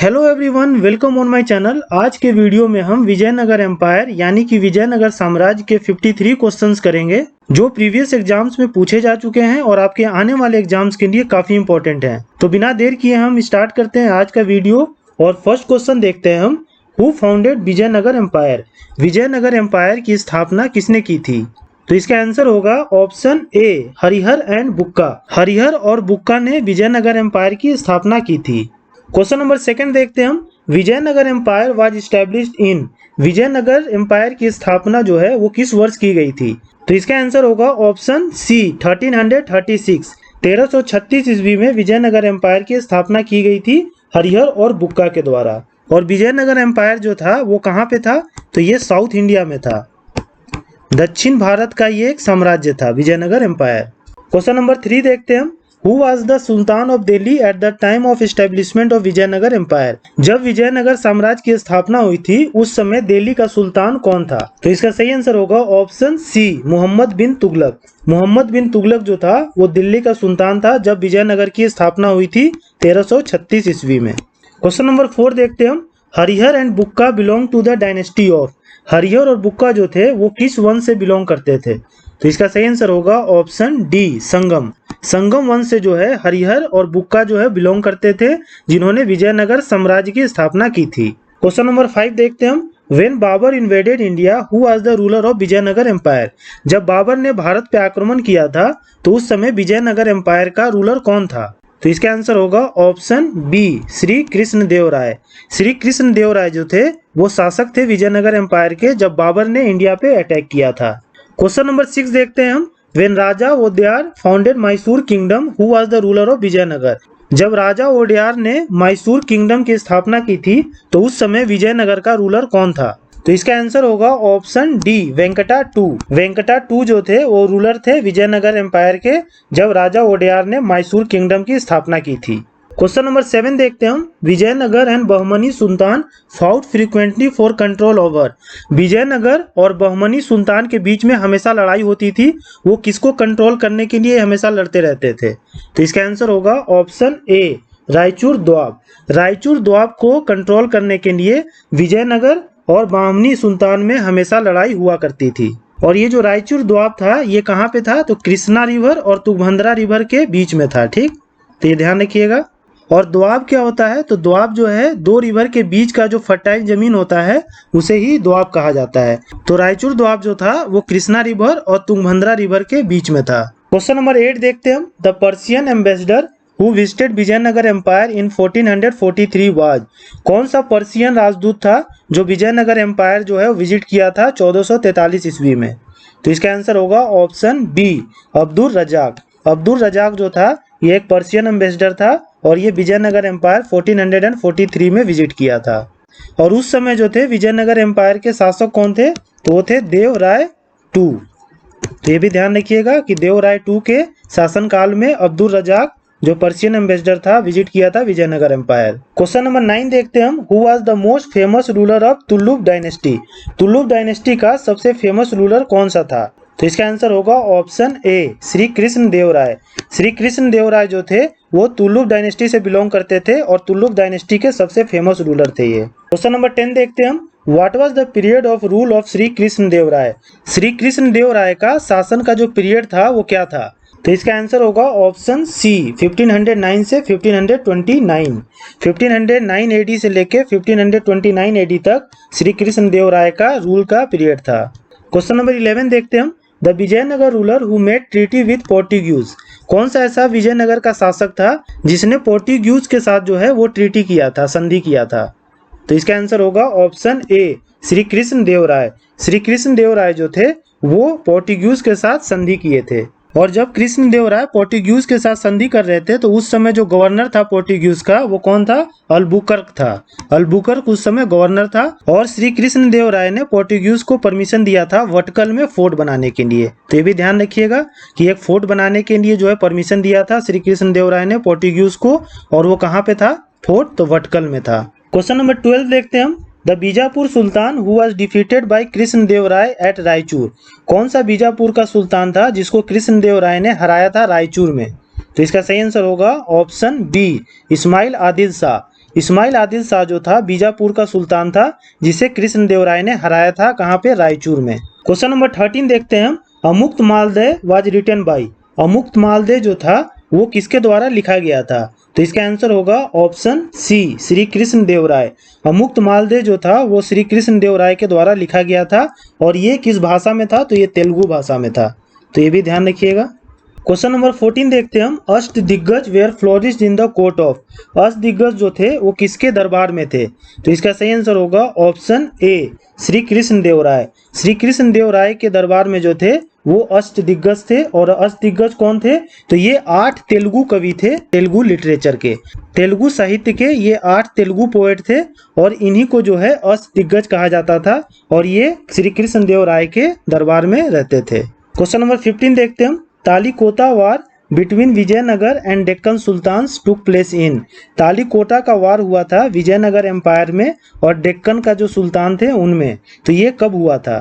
Hello everyone, welcome on my channel. आज के video में हम विजयनगर एम्पायर यानी कि विजयनगर साम्राज्य के 53 क्वेश्चंस करेंगे जो प्रीवियस एग्जाम्स में पूछे जा चुके हैं और आपके आने वाले एग्जाम्स के लिए काफी इंपॉर्टेंट हैं। तो बिना देर किए हम स्टार्ट करते हैं आज का वीडियो और फर्स्ट क्वेश्चन देखते हैं हम। Who founded Vijayanagar empire? Vijayanagar empire की स्थापना किसने की थी? तो इसका आंसर होगा option A, Harihara and Bukka. Harihara और बुक्का ने विजयनगर एम्पायर की स्थापना की थी। क्वेश्चन नंबर सेकंड देखते हैं हम। Vijayanagar empire was established in. Vijayanagar empire की स्थापना जो है वो किस वर्ष की गई थी? तो इसका आंसर होगा ऑप्शन सी, 1336। 1336 ईस्वी में विजयनगर एम्पायर की स्थापना की गई थी हरिहर और बुक्का के द्वारा। और विजयनगर एम्पायर जो था वो कहाँ पे था? तो ये साउथ इंडिया में था। दक्षिण भारत का ये एक साम्राज्य था विजयनगर एम्पायर। क्वेश्चन नंबर 3 देखते हैं हम। Who was the Sultan of Delhi at the time of establishment of Vijayanagar empire? जब विजयनगर साम्राज्य की स्थापना हुई थी उस समय दिल्ली का सुल्तान कौन था? तो इसका सही आंसर होगा ऑप्शन सी, मोहम्मद बिन तुगलक। मोहम्मद बिन तुगलक जो था वो दिल्ली का सुल्तान था जब विजयनगर की स्थापना हुई थी 1336 ईस्वी में। क्वेश्चन नंबर 4 देखते हैं हम। Harihara and Bukka belong to the dynasty of. Harihara और बुक्का जो थे वो किस वंश से बिलोंग करते थे? तो इसका सही आंसर होगा ऑप्शन डी, संगम। संगम वंश से जो है हरिहर और बुक्का जो है बिलोंग करते थे जिन्होंने विजयनगर साम्राज्य की स्थापना की थी। क्वेश्चन नंबर 5 देखते हैं हम। When Babur invaded India, who was the ruler of Vijayanagar empire? जब बाबर ने भारत पे आक्रमण किया था तो उस समय विजयनगर एम्पायर का रूलर कौन था? तो इसका आंसर होगा ऑप्शन बी, श्री कृष्ण देव राय। श्री कृष्ण देव राय जो थे वो शासक थे विजयनगर एम्पायर के जब बाबर ने इंडिया पे अटैक किया था। क्वेश्चन नंबर 6 देखते हैं हम। When Raja Wodeyar founded Mysore kingdom, who was the ruler of Vijayanagar? जब राजा वोडियार ने मैसूर किंगडम की स्थापना की थी तो उस समय विजयनगर का रूलर कौन था? तो इसका आंसर होगा option D, Venkata two. Venkata two जो थे वो रूलर थे विजयनगर एम्पायर के जब राजा वोडियार ने मैसूर किंगडम की स्थापना की थी। क्वेश्चन नंबर 7 देखते हैं हम। Vijayanagar and Bahmani sultan fought frequently for control over. Vijayanagar और बहमनी सुल्तान के बीच में हमेशा लड़ाई होती थी, वो किसको कंट्रोल करने के लिए हमेशा लड़ते रहते थे? तो इसका आंसर होगा ऑप्शन ए, रायचूर दोआब। रायचूर दोआब को कंट्रोल करने के लिए विजयनगर और बहमनी सुल्तान में हमेशा लड़ाई हुआ करती थी। और ये जो रायचूर दोआब था ये कहाँ पे था? तो कृष्णा रिवर और तुंगभद्रा रिवर के बीच में था। ठीक, तो ये ध्यान रखिएगा। और दोआब क्या होता है? तो दोआब जो है दो रिवर के बीच का जो फर्टाइल जमीन होता है उसे ही दोआब कहा जाता है। तो रायचूर दोआब जो था वो कृष्णा रिवर और तुंगभद्रा रिवर के बीच में था। क्वेश्चन नंबर 8 देखते हैं हम। The Persian ambassador who visited Vijayanagar empire in 1443 was. कौन सा पर्शियन राजदूत था जो विजयनगर एम्पायर जो है विजिट किया था 1443 ईस्वी में? तो इसका आंसर होगा ऑप्शन बी, अब्दुल रजाक। अब्दुल रजाक जो था ये एक पर्शियन एम्बेसडर था और ये विजयनगर एम्पायर 1443 में विजिट किया था। और उस समय जो थे विजयनगर एम्पायर के शासक कौन थे? तो वो थे देव राय टू। तो ये भी ध्यान रखिएगा कि देव राय टू के शासनकाल में अब्दुल रजाक जो पर्शियन एम्बेसडर था विजिट किया था विजयनगर एम्पायर। क्वेश्चन नंबर 9 देखते हैं हम। Who was the most famous ruler of Tughlaq dynasty? Tughlaq dynasty का सबसे फेमस रूलर कौन सा था? तो इसका आंसर होगा ऑप्शन ए, श्री कृष्ण देव राय। श्री कृष्ण देव राय जो थे वो तुगलक डायनेस्टी से बिलोंग करते थे और तुगलक डायनेस्टी के सबसे फेमस रूलर थे ये। क्वेश्चन नंबर 10 देखते हैं हम। What was the period of rule of Shri Krishna Deva Raya? Shri Krishna Deva Raya का शासन का जो पीरियड था वो क्या था? तो इसका आंसर होगा ऑप्शन सी, 1509 से 1529। 1509 एडी से लेके 1529 एडी तक श्री कृष्ण देव राय का रूल का पीरियड था। क्वेश्चन नंबर 11 देखते हैं हम। The Vijayanagar ruler who made treaty with Portuguese. कौन सा ऐसा विजयनगर का शासक था जिसने पोर्टुगीज के साथ जो है वो ट्रीटी किया था, संधि किया था? तो इसका आंसर होगा ऑप्शन ए, श्री कृष्ण देव राय। श्री कृष्ण देव राय जो थे वो पोर्टुगीज के साथ संधि किए थे। और जब कृष्ण देव राय पोर्टुगीज के साथ संधि कर रहे थे तो उस समय जो गवर्नर था पोर्टुगीज का वो कौन था? अल्बुकर्क था। अल्बुकर्क उस समय गवर्नर था और श्री कृष्ण देव राय ने पोर्टुगीज को परमिशन दिया था वटकल में फोर्ट बनाने के लिए। तो ये भी ध्यान रखिएगा कि एक फोर्ट बनाने के लिए जो है परमिशन दिया था श्री कृष्ण देव राय ने पोर्टुगीज को, और वो कहाँ पे था? फोर्ट तो वटकल में था। क्वेश्चन नंबर 12 देखते हैं हम। The Bijapur sultan who was defeated by Krishna Deva Raya at Raichur. कौन सा बीजापुर का सुल्तान था जिसको कृष्ण देव राय ने हराया था रायचूर में? तो इसका सही आंसर होगा ऑप्शन बी, इस्माइल आदिल शाह। इस्माइल आदिल शाह जो था बीजापुर का सुल्तान था, जिसे कृष्णदेवराय ने हराया था कहाँ पे, रायचूर में। क्वेश्चन नंबर 13 देखते हैं हम। अमुक्त मालदेय वाज रिटन बाई। अमुक्त मालदेय जो था वो किसके द्वारा लिखा गया था? तो इसका आंसर होगा ऑप्शन सी, श्री कृष्णदेवराय। अमुक्त मालदेय जो था वो श्री कृष्णदेवराय के द्वारा लिखा गया था। और ये किस भाषा में था? तो ये तेलुगु भाषा में था, तो ये भी ध्यान रखिएगा। क्वेश्चन नंबर 14 देखते हैं हम। Ashta Diggaja were flourished in the court of. Ashta Diggaja जो थे वो किसके दरबार में थे? तो इसका सही आंसर होगा ऑप्शन ए, श्री कृष्णदेवराय। श्री कृष्णदेवराय के दरबार में जो थे वो अष्ट दिग्गज थे। और अष्ट दिग्गज कौन थे? तो ये 8 तेलुगु कवि थे, तेलुगु लिटरेचर के, तेलुगु साहित्य के ये 8 तेलुगु पोएट थे। और इन्हीं को जो है अष्ट दिग्गज कहा जाता था। और ये श्री कृष्णदेवराय के दरबार में रहते थे। क्वेश्चन नंबर 15 देखते हैं हम। Talikota war between Vijayanagar and Deccan sultans took place in. Talikota का वार हुआ था विजयनगर एम्पायर में और डेक्कन का जो सुल्तान थे उनमें। तो ये कब हुआ था?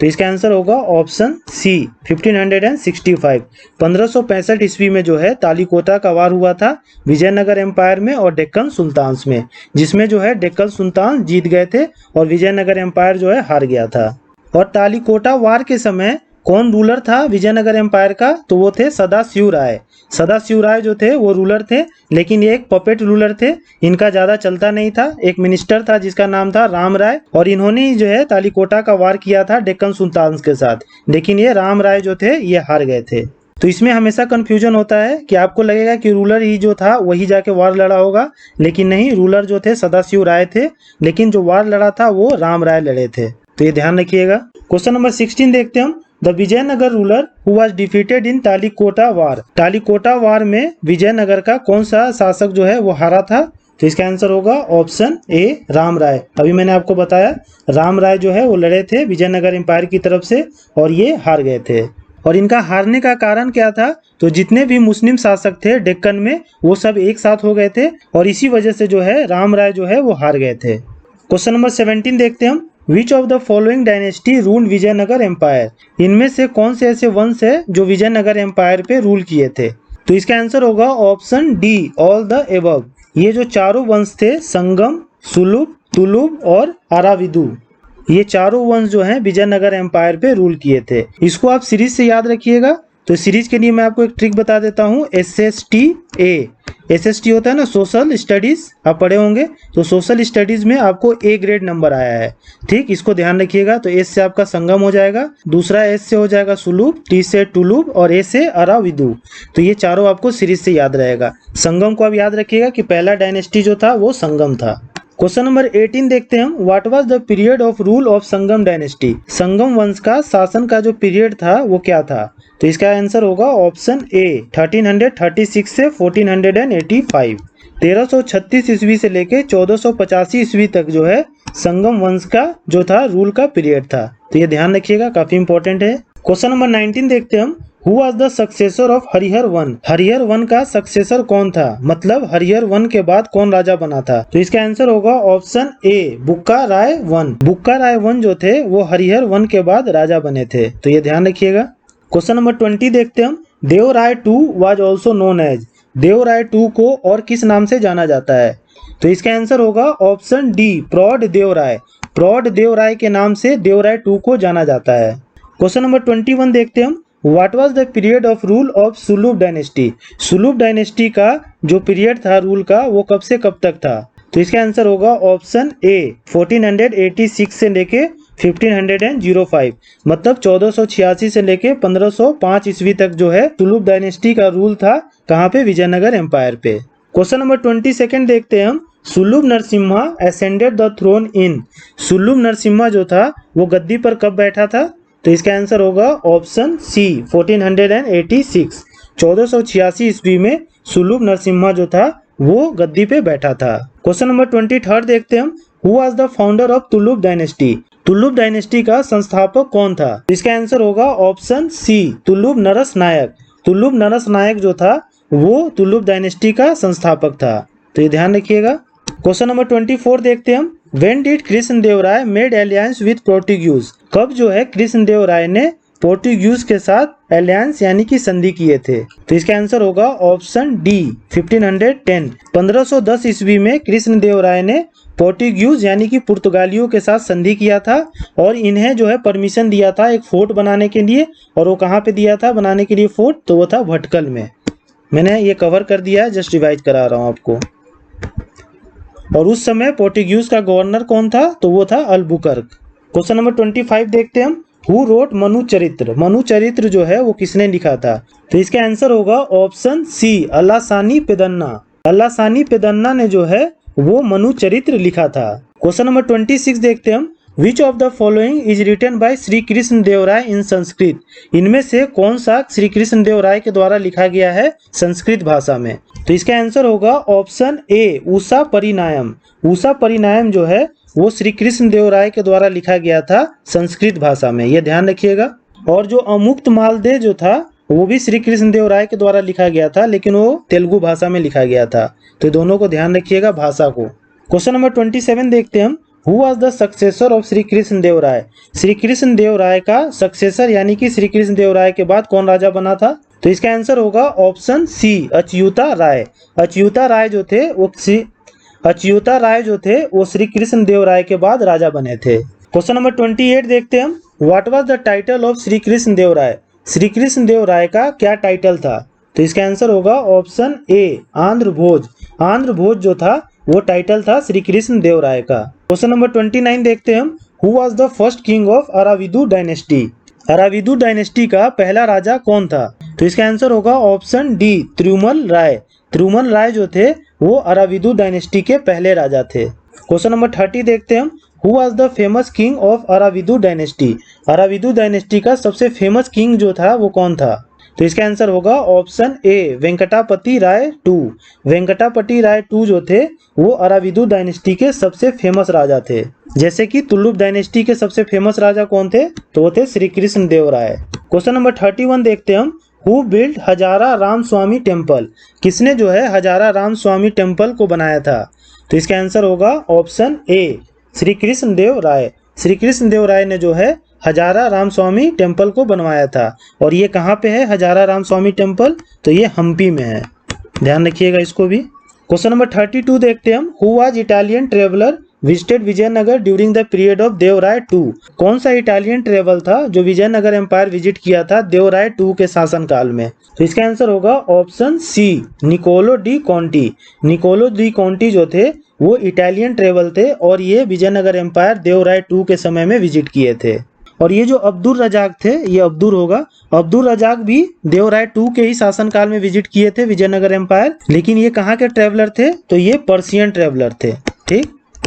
तो इसका आंसर होगा ऑप्शन सी, 1565। 1565 ईस्वी में जो है तालिकोटा का वार हुआ था विजयनगर एम्पायर में और डेक्कन सुल्तान्स में, जिसमें जो है डेक्कन सुल्तान जीत गए थे और विजयनगर एम्पायर जो है हार गया था। और तालिकोटा वार के समय कौन रूलर था विजयनगर एम्पायर का? तो वो थे सदाशिव राय। सदाशिव राय जो थे वो रूलर थे, लेकिन ये एक पपेट रूलर थे, इनका ज्यादा चलता नहीं था। एक मिनिस्टर था जिसका नाम था राम राय, और इन्होंने ही जो है तालिकोटा का वार किया था डेक्कन सुल्तान्स के साथ। लेकिन ये राम राय जो थे ये हार गए थे। तो इसमें हमेशा कंफ्यूजन होता है कि आपको लगेगा कि रूलर ही जो था वही जाके वार लड़ा होगा, लेकिन नहीं, रूलर जो थे सदाशिव राय थे, लेकिन जो वार लड़ा था वो राम राय लड़े थे। तो ये ध्यान रखिएगा। क्वेश्चन नंबर 16 देखते हैं हम। The Vijayanagar ruler who was defeated in Talikota war. Talikota war में विजयनगर का कौन सा शासक जो है वो हारा था? तो इसका आंसर होगा ऑप्शन ए, राम राय। अभी मैंने आपको बताया राम राय जो है वो लड़े थे विजयनगर एम्पायर की तरफ से और ये हार गए थे। और इनका हारने का कारण क्या था? तो जितने भी मुस्लिम शासक थे डेक्कन में वो सब एक साथ हो गए थे और इसी वजह से जो है राम राय जो है वो हार गए थे। क्वेश्चन नंबर 17 देखते हैं हम। Which of the following dynasty rule Vijayanagar empire. इनमें से कौन से ऐसे वंश है जो विजयनगर एम्पायर पे रूल किए थे? तो इसका आंसर होगा option D, all the above. ये जो चारों वंश थे संगम, सुलुभ, तुलुभ और आराविदु, ये चारों वंश जो हैं विजयनगर एम्पायर पे रूल किए थे। इसको आप सीरीज से याद रखिएगा। तो सीरीज के लिए मैं आपको एक ट्रिक बता देता हूँ, SSTA। SST होता है ना सोशल स्टडीज, आप पढ़े होंगे। तो सोशल स्टडीज में आपको A ग्रेड नंबर आया है, ठीक, इसको ध्यान रखिएगा। तो S से आपका संगम हो जाएगा, दूसरा S से हो जाएगा सुलुभ, T से टुलुभ और A से अराविदु। तो ये चारों आपको सीरीज से याद रहेगा। संगम को आप याद रखिएगा कि पहला डायनेस्टी जो था वो संगम था। क्वेश्चन नंबर 18 देखते हैं हम। What was the period of rule of Sangam dynasty. Sangam वंश का शासन का जो पीरियड था वो क्या था? तो इसका आंसर होगा ऑप्शन ए, 1336 से 1485। 1336 ईस्वी से लेके 1485 ईस्वी तक जो है संगम वंश का जो था रूल का पीरियड था। तो ये ध्यान रखिएगा, काफी इंपॉर्टेंट है। क्वेश्चन नंबर 19 देखते हैं हम। Who was the successor of Harihar one. Harihar one का सक्सेसर कौन था? मतलब हरिहर वन के बाद कौन राजा बना था? तो इसका आंसर होगा option A, Bukka Raya one. Bukka Raya one जो थे वो हरिहर वन के बाद राजा बने थे। तो ये ध्यान रखिएगा। क्वेश्चन नंबर 20 देखते हैं हम। Devaraya two was also known as. Devaraya two को और किस नाम से जाना जाता है? तो इसका आंसर होगा ऑप्शन डी, प्रौढ़ देवराय। प्रौढ़ देवराय के नाम से देवराय टू को जाना जाता है। क्वेश्चन नंबर 21 देखते हैं हम। What was the period of rule of Saluva dynasty. Saluva dynasty का जो पीरियड था रूल का वो कब से कब तक था? तो इसका आंसर होगा ऑप्शन ए, 1486 से लेके 1505। मतलब 1486 से लेके 1505 ईस्वी तक जो है सुलुभ डायनेस्टी का रूल था। कहाँ पे? विजयनगर एम्पायर पे। क्वेश्चन नंबर 22 देखते हैं हम। सुलुभ Narasimha ascended the thrown in. सुलुभ Narasimha जो था वो गद्दी पर कब बैठा था? तो इसका आंसर होगा ऑप्शन सी, 1486। 1486 ईस्वी में सुलुभ नरसिम्हा जो था वो गद्दी पे बैठा था। क्वेश्चन नंबर 23 देखते हैं हम। Who was the founder of Tuluva dynasty. Tuluva dynasty का संस्थापक कौन था? इसका आंसर होगा ऑप्शन सी, तुलुभ नरस नायक। तुलुभ नरस नायक जो था वो तुलुभ डायनेस्टी का संस्थापक था। तो ये ध्यान रखिएगा। क्वेश्चन नंबर 24 देखते हैं हम। When did Krishnadevaraya made aliens with Portuguese. कब जो है कृष्णदेवराय ने पोर्टुगीज के साथ अलायंस यानी कि संधि किए थे? तो इसका आंसर होगा ऑप्शन डी 1510। 1510 ईस्वी में कृष्णदेवराय ने पोर्टुगीज यानी कि पुर्तगालियों के साथ संधि किया था और इन्हें जो है परमिशन दिया था एक फोर्ट बनाने के लिए। और वो कहाँ पे दिया था बनाने के लिए फोर्ट? तो वो था भटकल में। मैंने ये कवर कर दिया है, जस्ट रिवाइज करा रहा हूँ आपको। और उस समय पोर्टुगीज का गवर्नर कौन था? तो वो था अल्बुकर्क। क्वेश्चन नंबर 25 देखते हैं हम। हु रोट मनु चरित्र? मनु चरित्र जो है वो किसने लिखा था? तो इसका आंसर होगा ऑप्शन सी अलासानी पेदन्ना। अलासानी पेदन्ना ने जो है वो मनु चरित्र लिखा था। क्वेश्चन नंबर 26 देखते हैं हम। Which of the following is written by Shri Krishna Deva Raya in Sanskrit? इनमें से कौन सा श्री कृष्ण देव राय के द्वारा लिखा गया है संस्कृत भाषा में? तो इसका आंसर होगा ऑप्शन ए उषा परिणायम। उषा परिणायम जो है वो श्री कृष्ण देव राय के द्वारा लिखा गया था संस्कृत भाषा में, ये ध्यान रखिएगा। और जो अमुक्त मालदेय जो था वो भी श्री कृष्ण देव राय के द्वारा लिखा गया था, लेकिन वो तेलुगु भाषा में लिखा गया था। तो दोनों को ध्यान रखिएगा भाषा को। क्वेश्चन नंबर 27 देखते हैं हम। Who was the successor of Shri Krishna Deva Raya? Shri Krishna Deva Raya का सक्सेसर यानी कि श्री कृष्ण देव राय के बाद कौन राजा बना था? तो इसका आंसर होगा ऑप्शन सी अच्युता राय। अच्युता राय जो थे वो श्री कृष्ण देव राय के बाद राजा बने थे। क्वेश्चन नंबर 28 देखते हैं हम। What was the title of Shri Krishna Deva Raya? Shri Krishna Deva Raya का क्या टाइटल था? तो इसका आंसर होगा ऑप्शन ए आंध्र भोज। आंध्र भोज जो था वो टाइटल था श्री कृष्ण देव राय का। क्वेश्चन नंबर 29 देखते हैं हम। Who was the first king of Aravidu dynasty? Aravidu dynasty का पहला राजा कौन था? तो इसका आंसर होगा ऑप्शन डी तिरुमल राय। तिरुमल राय जो थे वो अराविदु डायनेस्टी के पहले राजा थे। क्वेश्चन नंबर 30 देखते हैं हम। Who was the famous king of Aravidu dynasty? Aravidu dynasty का सबसे फेमस किंग जो था वो कौन था? तो इसका आंसर होगा option A Venkatapati Raya two. Venkatapati Raya two जो थे वो अराविदु डायनेस्टी के सबसे फेमस राजा थे। जैसे कि तुलुप डायनेस्टी के सबसे फेमस राजा कौन थे? तो वो थे श्री कृष्ण देव राय। क्वेश्चन नंबर 31 देखते हैं हम। Who build Hazara Ram Swami temple? किसने जो है हजारा राम स्वामी टेम्पल को बनाया था? तो इसका आंसर होगा ऑप्शन ए श्री कृष्ण देव राय। श्री कृष्ण देव राय ने जो है हजारा राम स्वामी टेम्पल को बनवाया था। और ये कहाँ पे है हजारा राम स्वामी टेम्पल? तो ये हम्पी में है, ध्यान रखिएगा इसको भी। क्वेश्चन नंबर 32 देखते हैं हम। Who was Italian traveller visited Vijayanagar during the period of Devaraya two? कौन सा इटालियन ट्रेवल था जो विजयनगर एम्पायर विजिट किया था देवराय टू के शासनकाल में? तो इसका आंसर होगा option C Niccolo de Conti. Niccolo de Conti जो थे वो इटालियन ट्रेवल थे और ये विजयनगर एम्पायर देवराय टू के समय में विजिट किए थे। और ये जो अब्दुल रजाक थे, ये अब्दुल होगा, अब्दुल रजाक भी देवराय टू के ही शासनकाल में विजिट किए थे विजयनगर एम्पायर। लेकिन ये कहाँ के ट्रेवलर थे? तो ये पर्शियन ट्रेवलर थे। ठीक,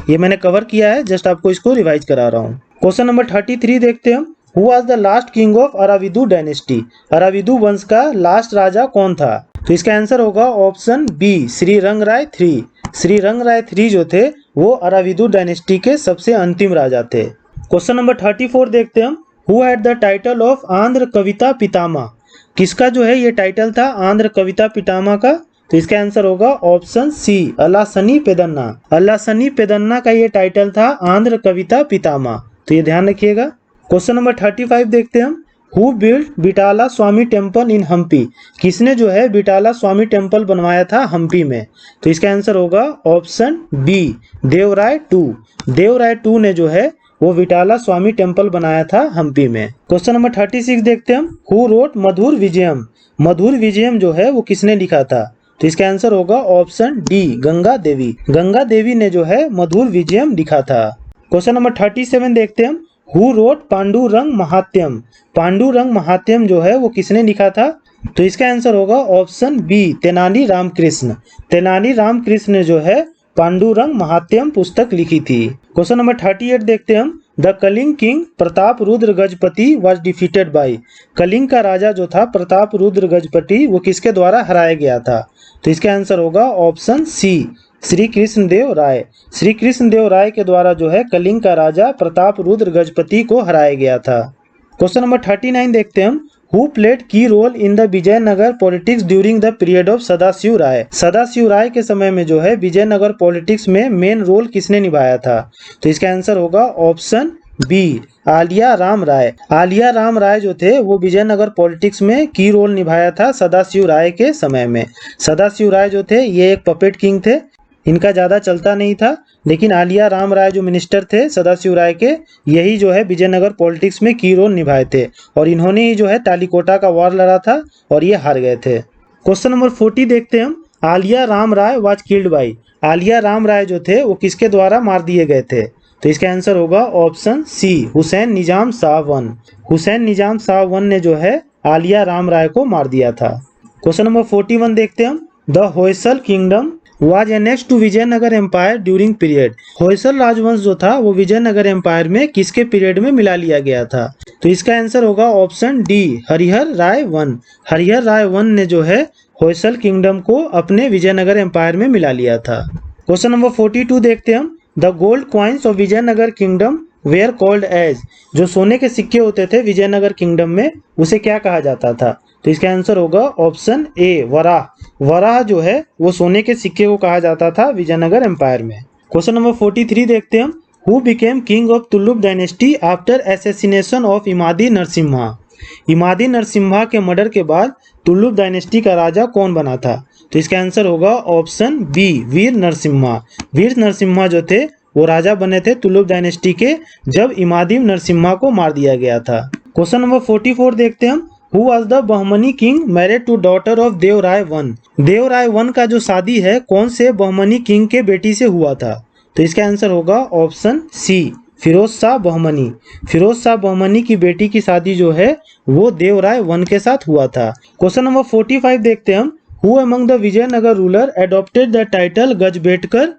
ये मैंने कवर किया है, जस्ट आपको इसको रिवाइज करा रहा हूँ। क्वेश्चन नंबर 33 देखते हैं हम। Who was the last king of Aravidu dynasty? Aravidu वंश का लास्ट राजा कौन था? तो इसका आंसर होगा ऑप्शन बी श्री रंग राय थ्री। श्री रंग राय थ्री जो थे वो अराविदु डायनेस्टी के सबसे अंतिम राजा थे। क्वेश्चन नंबर 34 देखते हैं हम। Who had the title of Andhra Kavita Pitamaha? किसका जो है ये टाइटल था आंध्र कविता पितामह का? तो इसका आंसर होगा ऑप्शन सी अलासनी पेदन्ना। अलासनी पेदन्ना का ये टाइटल था आंध्र कविता पितामह। तो ये ध्यान रखिएगा। क्वेश्चन नंबर 35 देखते हैं हम। Who build Vitthala Swami temple in Hampi? किसने जो है बिटाला स्वामी टेम्पल बनवाया था हम्पी में? तो इसका आंसर होगा option B Devaraya two. Devaraya two ने जो है वो विटाला स्वामी टेम्पल बनाया था हम्पी में। क्वेश्चन नंबर 36 देखते हैं हम। हु रोट मधुर विजयम? मधुर विजयम जो है वो किसने लिखा था? तो इसका आंसर होगा ऑप्शन डी गंगा देवी। गंगा देवी ने जो है मधुर विजयम लिखा था। क्वेश्चन नंबर 37 देखते हैं हम। Who wrote Panduranga Mahatmyam? पांडुरंग महात्यम जो है वो किसने लिखा था? तो इसका आंसर होगा ऑप्शन बी तेनाली रामकृष्ण। तेनाली रामकृष्ण ने जो है पांडुरंग महात्यम पुस्तक लिखी थी। क्वेश्चन नंबर 38 देखते हैं हम। The Kalinga king Pratap Rudra Gajapati was defeated by? Kalinga का राजा जो था प्रताप रुद्र गजपति वो किसके द्वारा हराया गया था? तो इसका आंसर होगा ऑप्शन सी श्री कृष्ण देव राय। श्री कृष्ण देव राय के द्वारा जो है कलिंग का राजा प्रताप रुद्र गजपति को हराया गया था। क्वेश्चन नंबर 39 देखते हैं हम। Who played key role in the Vijayanagar politics during the period of Sadashiva Raya? Sadashiva Raya के समय में जो है विजयनगर पॉलिटिक्स में मेन रोल किसने निभाया था? तो इसका आंसर होगा ऑप्शन बी आलिया राम राय। आलिया राम राय जो थे वो विजयनगर पॉलिटिक्स में की रोल निभाया था सदाशिव राय के समय में। सदाशिव राय जो थे ये एक पपेट किंग थे, इनका ज़्यादा चलता नहीं था, लेकिन आलिया राम राय जो मिनिस्टर थे सदाशिव राय के, यही जो है विजयनगर पॉलिटिक्स में की रोल निभाए थे और इन्होंने ही जो है तालीकोटा का वॉर लड़ा था और ये हार गए थे। क्वेश्चन नंबर 40 देखते हैं हम। Aliya Rama Raya was killed by. Aliya Rama Raya जो थे वो किसके द्वारा मार दिए गए थे? तो इसका आंसर होगा ऑप्शन सी हुसैन निजाम शाह वन। हुसैन निजाम शाह वन ने जो है आलिया राम राय को मार दिया था। क्वेश्चन नंबर 41 देखते हैं हम। The Hoysala kingdom was annexed to Vijayanagar empire during period. Hoysala राजवंश जो था वो विजयनगर एम्पायर में किसके पीरियड में मिला लिया गया था? तो इसका आंसर होगा ऑप्शन डी हरिहर राय वन। हरिहर राय वन ने जो है होयसल किंगडम को अपने विजयनगर एम्पायर में मिला लिया था। क्वेश्चन नंबर 42 देखते हैं हम। The gold coins of Vijayanagar kingdom were called as. जो सोने के सिक्के होते थे विजयनगर किंगडम में उसे क्या कहा जाता था? तो इसका आंसर होगा ऑप्शन ए वराह। वराह जो है वो सोने के सिक्के को कहा जाता था विजयनगर एम्पायर में। क्वेश्चन नंबर 43 देखते हैं हम। Who became king of Tuluva dynasty after assassination of Immadi Narasimha. Immadi Narasimha के मर्डर के बाद तुलुप डायनेस्टी का राजा कौन बना था? तो इसका आंसर होगा ऑप्शन बी वीर नरसिम्हा। वीर नरसिम्हा जो थे वो राजा बने थे तुलुप डायनेस्टी के जब इमादी नरसिम्हा को मार दिया गया था। क्वेश्चन नंबर 44 देखते हैं हम। Who was the Bahmani king married to daughter of Devaraya one. Devaraya one का जो शादी है कौन से बहमनी किंग के बेटी से हुआ था? तो इसका आंसर होगा ऑप्शन सी फिरोज शाह बहमनी। फिरोज शाह बहमनी की बेटी की शादी जो है वो देवराय वन के साथ हुआ था। क्वेश्चन नंबर 45 देखते हैं हम। Who among the Vijayanagar ruler adopted the title Gajabetekara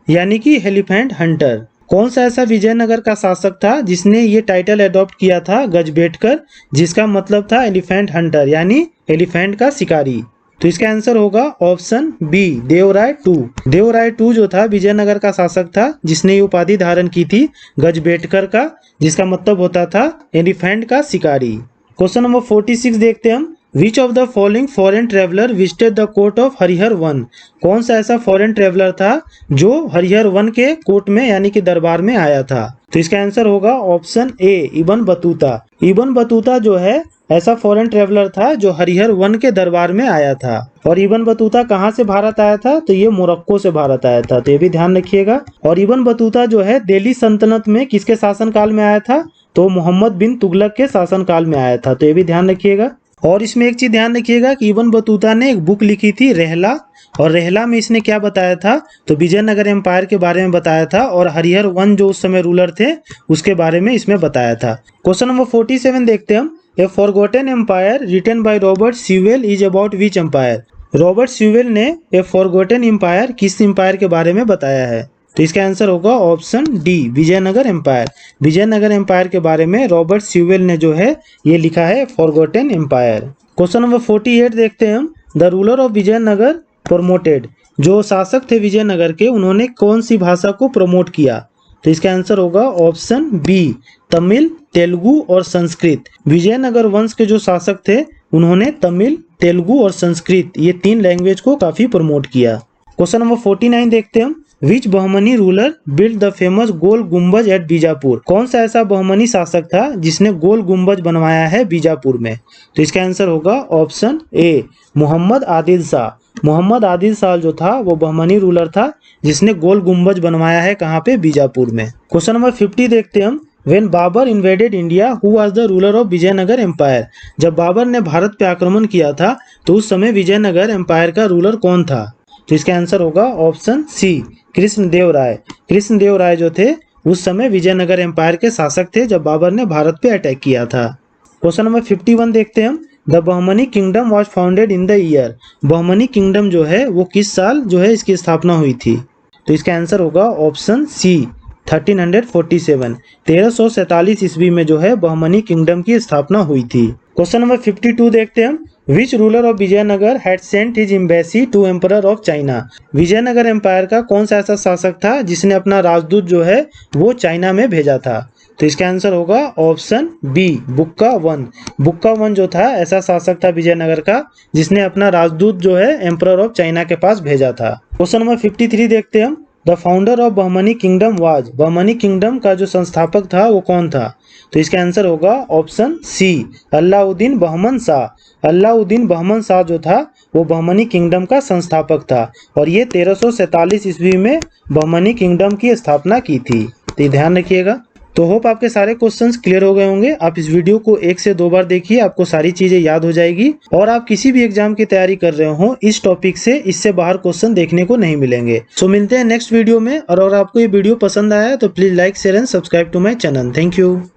यानी कि एलिफेंट हंटर। कौन सा ऐसा विजयनगर का शासक था जिसने ये टाइटल अडॉप्ट किया था गजबेटकर, जिसका मतलब था एलिफेंट हंटर यानी एलिफेंट का शिकारी? तो इसका आंसर होगा option B Devaraya two. Devaraya two जो था विजयनगर का शासक था जिसने ये उपाधि धारण की थी गजबेटकर का, जिसका मतलब होता था एलिफेंट का शिकारी। क्वेश्चन नंबर 46 देखते हैं हम। Which of the following foreign traveller visited the court of Harihar one. कौन सा ऐसा फॉरेन ट्रेवलर था जो हरिहर वन के कोर्ट में यानी कि दरबार में आया था? तो इसका आंसर होगा ऑप्शन ए इब्न बतूता। इब्न बतूता जो है ऐसा फॉरेन ट्रेवलर था जो हरिहर वन के दरबार में आया था। और इब्न बतूता कहाँ से भारत आया था? तो ये मोरक्को से भारत आया था, तो ये भी ध्यान रखिएगा। और इब्न बतूता जो है दिल्ली सल्तनत में किसके शासनकाल में आया था? तो मोहम्मद बिन तुगलक के शासनकाल में आया था, तो ये भी ध्यान रखिएगा। और इसमें एक चीज ध्यान रखिएगा कि इब्न बतूता ने एक बुक लिखी थी रहला, और रहला में इसने क्या बताया था? तो विजयनगर एम्पायर के बारे में बताया था और हरिहर वन जो उस समय रूलर थे उसके बारे में इसमें बताया था। क्वेश्चन नंबर 47 देखते हैं हम। A forgotten empire written by Robert Sewell is about which empire. Robert Sewell ने ए फॉरगॉटन एम्पायर किस एम्पायर के बारे में बताया है? तो इसका आंसर होगा option D Vijayanagar empire. Vijayanagar empire के बारे में रॉबर्ट स्यूवेल ने जो है ये लिखा है फॉरगॉटन एम्पायर। क्वेश्चन नंबर 48 देखते हैं हम। The ruler of Vijayanagar promoted. जो शासक थे विजयनगर के उन्होंने कौन सी भाषा को प्रमोट किया? तो इसका आंसर होगा ऑप्शन बी तमिल, तेलुगु और संस्कृत। विजयनगर वंश के जो शासक थे उन्होंने तमिल, तेलुगु और संस्कृत ये 3 लैंग्वेज को काफी प्रमोट किया। क्वेश्चन नंबर 49 देखते हैं हम। Which Bahmani ruler build the famous Gol Gumbaz at Bijapur. कौन सा ऐसा बहमनी शासक था जिसने गोल गुम्बज बनवाया है बीजापुर में? तो इसका आंसर होगा ऑप्शन ए मोहम्मद आदिल शाह। मोहम्मद आदिल शाह जो था वो बहमनी रूलर था जिसने गोल गुम्बज बनवाया है कहाँ पे? बीजापुर में। क्वेश्चन नंबर 50 देखते हैं हम। When Babur invaded India who was the ruler of Vijayanagar empire. जब बाबर ने भारत पे आक्रमण किया था तो उस समय विजयनगर एम्पायर का रूलर कौन था? तो इसका आंसर होगा ऑप्शन सी कृष्णदेव राय। कृष्णदेव राय जो थे उस समय विजयनगर एम्पायर के शासक थे जब बाबर ने भारत पे अटैक किया था। क्वेश्चन नंबर 51 देखते हैं हम। The Bahmani kingdom was founded in the year. Bahmani kingdom जो है वो किस साल जो है इसकी स्थापना हुई थी? तो इसका आंसर होगा ऑप्शन सी 1347। 1347 ईस्वी में जो है बहमनी किंगडम की स्थापना हुई थी। क्वेश्चन नंबर 52 देखते हैं हम। Which ruler of Vijayanagar had sent his embassy to emperor of China. Vijayanagar empire का कौन सा ऐसा शासक था जिसने अपना राजदूत जो है वो चाइना में भेजा था? तो इसका आंसर होगा ऑप्शन बी बुक्का वन। बुक्का वन जो था ऐसा शासक था विजयनगर का जिसने अपना राजदूत जो है एम्परर ऑफ चाइना के पास भेजा था। क्वेश्चन नंबर 53 देखते हैं हम। The the founder of Bahmani kingdom was, Bahmani kingdom का जो संस्थापक था वो कौन था? तो इसका आंसर होगा ऑप्शन सी, अलाउद्दीन बहमन शाह। अलाउद्दीन बहमन शाह जो था वो बहमनी किंगडम का संस्थापक था और ये 1347 ईस्वी में बहमनी किंगडम की स्थापना की थी। तो ध्यान रखिएगा। तो होप आपके सारे क्वेश्चंस क्लियर हो गए होंगे। आप इस वीडियो को 1 से 2 बार देखिए, आपको सारी चीजें याद हो जाएगी और आप किसी भी एग्जाम की तैयारी कर रहे हो इस टॉपिक से इससे बाहर क्वेश्चन देखने को नहीं मिलेंगे। सो मिलते हैं नेक्स्ट वीडियो में। और अगर आपको ये वीडियो पसंद आया तो please like share and subscribe to my channel. Thank you.